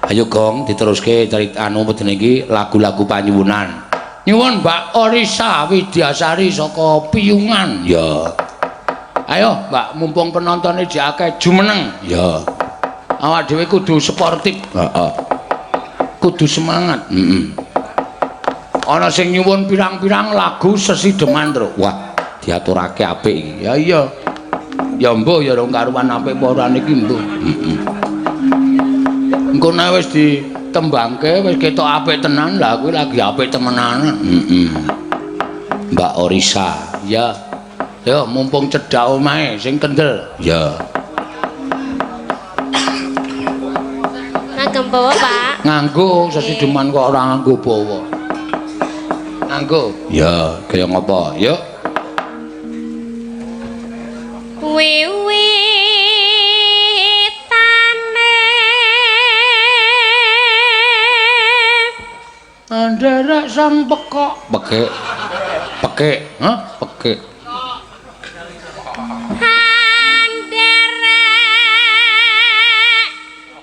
Ayo Gong diteruske cerita anu medene iki lagu-lagu panyuwunan. Nyuwun Mbak Orisa Widyasari saka Piyungan. Ya. Ayo Mbak mumpung penontone jek akeh jumeneng. Ya. Awak dhewe kudu sportif. Heeh. Kudu semangat. Ana sing nyuwun pirang-pirang lagu Sesi Demandro. Wah, diaturake apik iki. Ya iya. Ya mbuh ya rong karuan apik apa ora niki mbuh. Engko nek wis ditembangke wis ketok apik tenan, lah kuwi lagi apik temenan. Mbak Orisa, ya. Yo mumpung cedhak omahe sing kendel. Ya. Nganggo bawa, Pak. Nganggo Sesi Deman kok ora nganggo bawa. Nganggo. Ya, kaya ngopo? Yuk. Nderek sang pekok. Pekek. Pekek, hah? Pekek. Nderek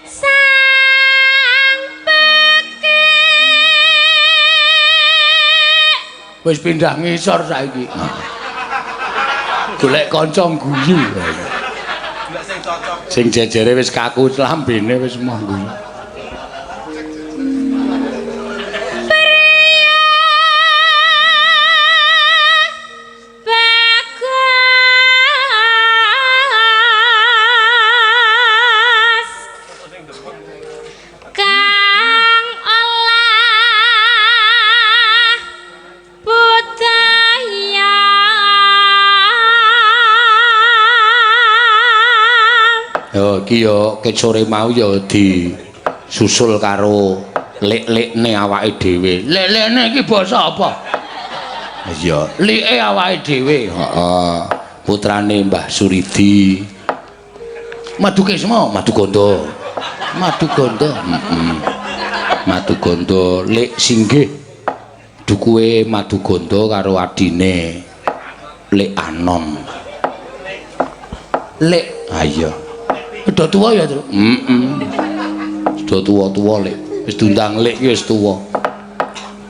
sang pekek. Wis pindah ngisor saiki. Golek kanca guyu. Sing jejere wis kaku lambene wis moh guyu. Iki ya sore mau ya disusul karo lek-lekne awake dhewe. Lek-lekne iki basa apa? Iya, like awake dhewe. Heeh. Putrane Mbah Suridi. Madukesma, Madugondo. Madugondo. Madugondo lek singgih. Dukuhe Madugondo karo adine Lek Anom. Lek, iya. Udah tua ya, Tru? Sudah tua-tua, Lek. Wis diundang Lek iki wis tua.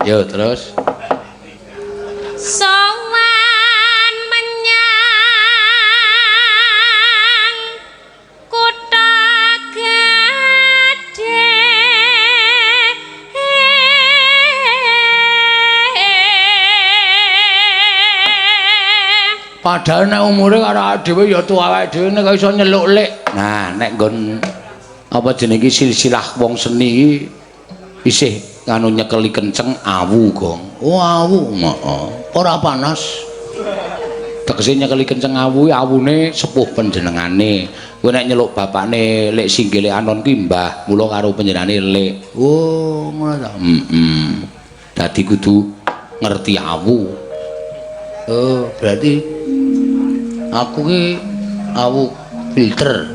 Ya, terus. Sowan menyang kutha gedhe. Padahal nek umure karo awake dhewe ya tuwa awake dhewe nek iso nyeluk Lek. Nah, nek nggon apa jenenge silsilah wong seni iki isih anu nyekeli kenceng awu, Gong. Oh, awu. Heeh. Ora panas. Tegese nyekeli kenceng awu, awune sepuh panjenengane. Kowe nek nyeluk bapakne Lek Singgih Lek Anon ki Mbah, mula karo panjenengane Lek. Oh, ngono ta. Dadi kudu ngerti awu. Oh, berarti aku ki awu filter.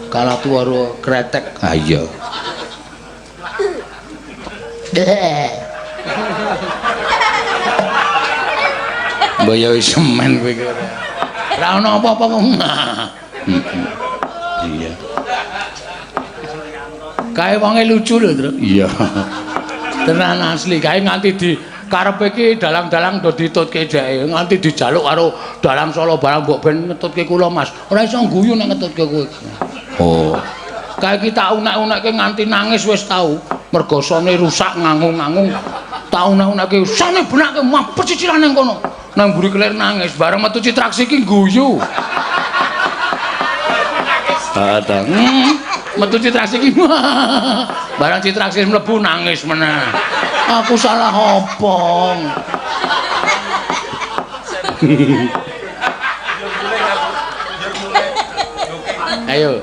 Kalah tuwaro kretek. Ah iya. Mbak ya wis semen kowe iki. Ora ono apa-apa kok. Iya. Kae wonge lucu lho, Tru. Iya. Tenan asli kae nganti di karepe iki dalang-dalang do ditutke dheke nganti dijaluk karo dalang Solo barang mbok ben ngetutke kula Mas. Ora iso guyu nek ngetutke kowe. Oh. Kae iki tak unek-unekke nganti nangis wis tau. Mergo sone rusak ngangung-ngangung. Tak unek-unekke sone benake mampet cicilan ning kono. Nang mburi kelir nangis bareng metu citraksi iki guyu. Ada. Metu citraksi iki. Barang citraksi mlebu nangis meneh. Aku salah opong. Ayo.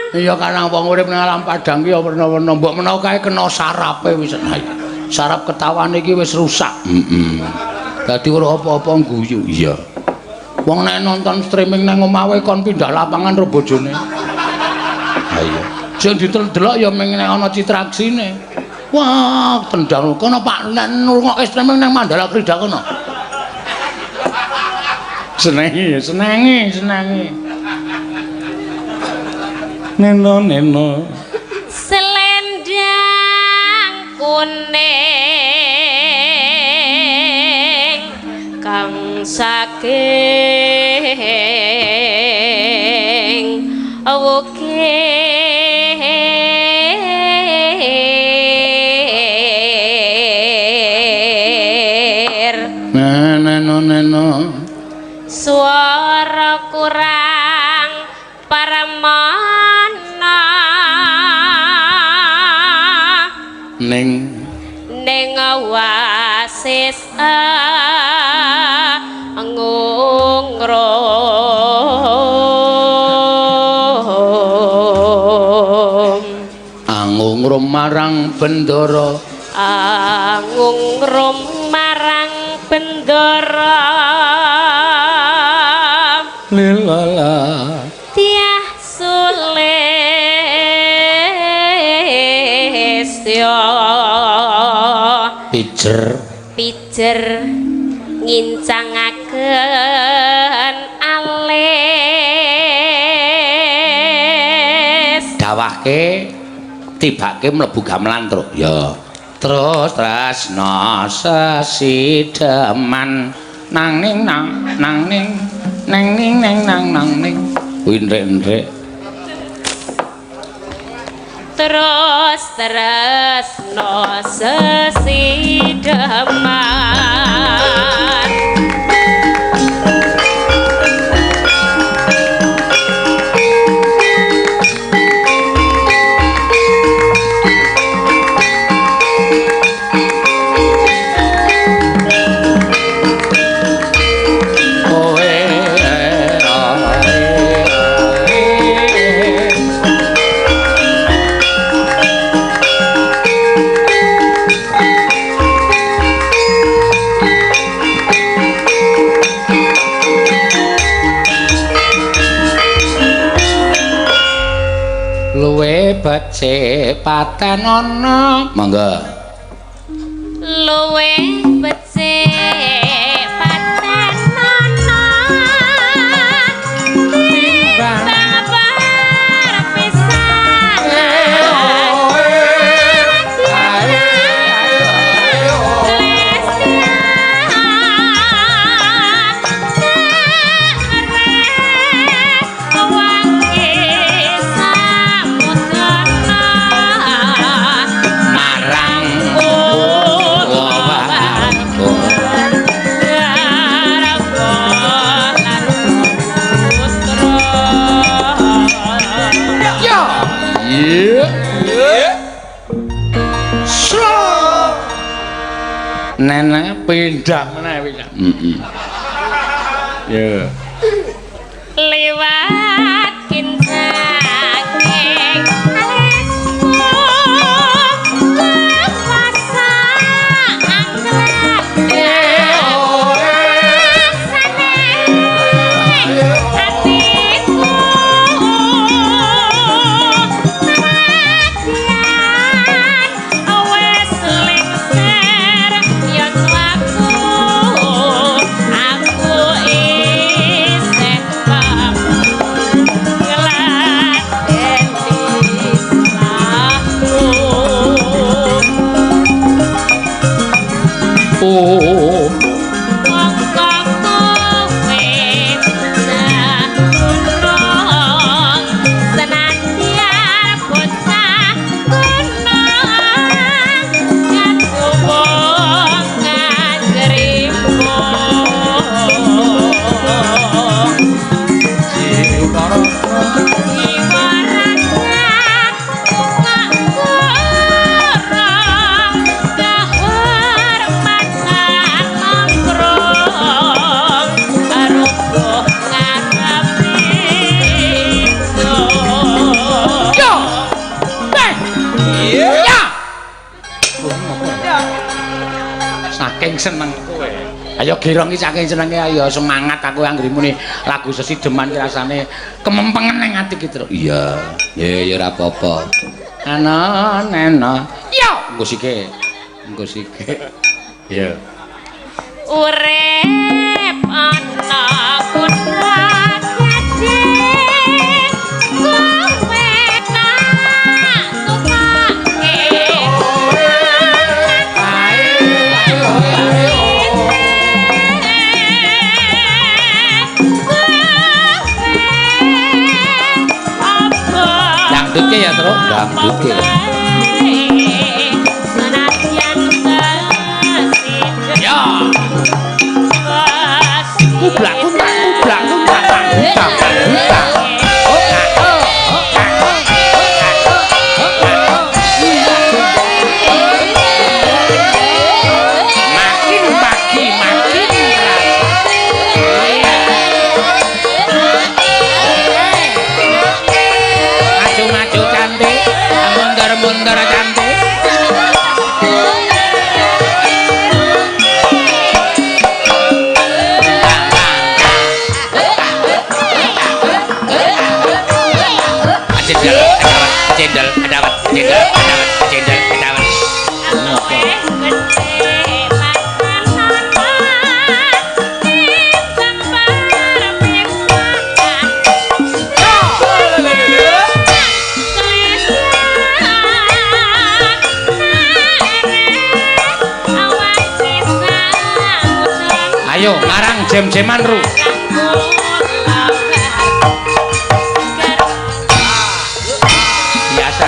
Iya karena wong urip nang alam Padang ki ya werna-werna mbok menawa kae kena sarape wis. Sarap ketawane iki wis rusak. Dadi ora apa-apa guyu. Iya. Wong nek nonton streaming nang omah wae kon pindah lapangan ro bojone. Ha iya. Sing ditelok ya mung nek ana citraksine. Wah, tendang kono Pak nek ngrungokke streaming nang Mandala Krida kono. Senengi. Neno. Selendang kuning kang saking wukir. Neno. Suara kurang paramana Ning wasis angungrum marang bendara lilala tiah sulistya pijer ngincangaken alis dawahke tibake mlebu gamelan terus ya terus tresna sesideman nang ning windrek terus tresna sesideman becik paten ana mangga luwe becik paten ana timbang perpisahan nenek pindah meneh wis. Ya. Liwat kinsaking alismu lewasa anggrek hatiku wes lengser yen aku isih seneng kowe. Ayo girong iki saking senenge ayo semangat aku anggere muni lagu Sesideman ki rasane kemempengen ning ati ki terus. Iya. Ya ora apa-apa. Ana nena. Yo. engko sike. Ya. Urip ana kutha gede kowe tak supake Dangdutke ya, Tru. Dangdutke. Kublak. Makin pagi makin maju cantik, mundur cantik. Cendol dawet. Ayo ngarang jam-jaman ru. Biasa.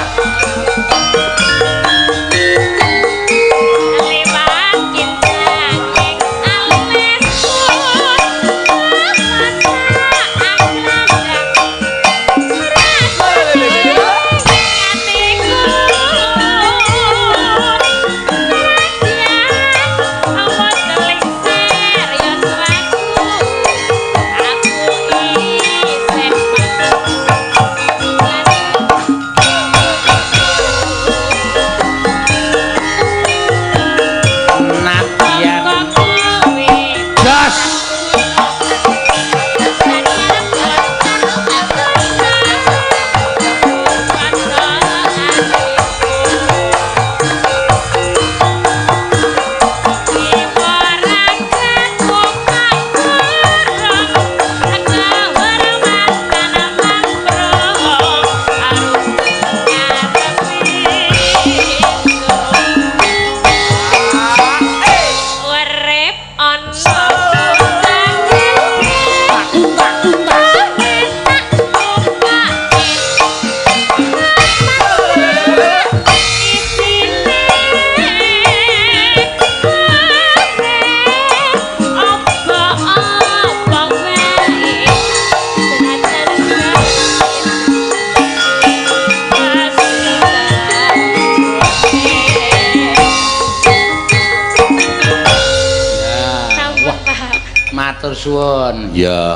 Matur suwun. Ya.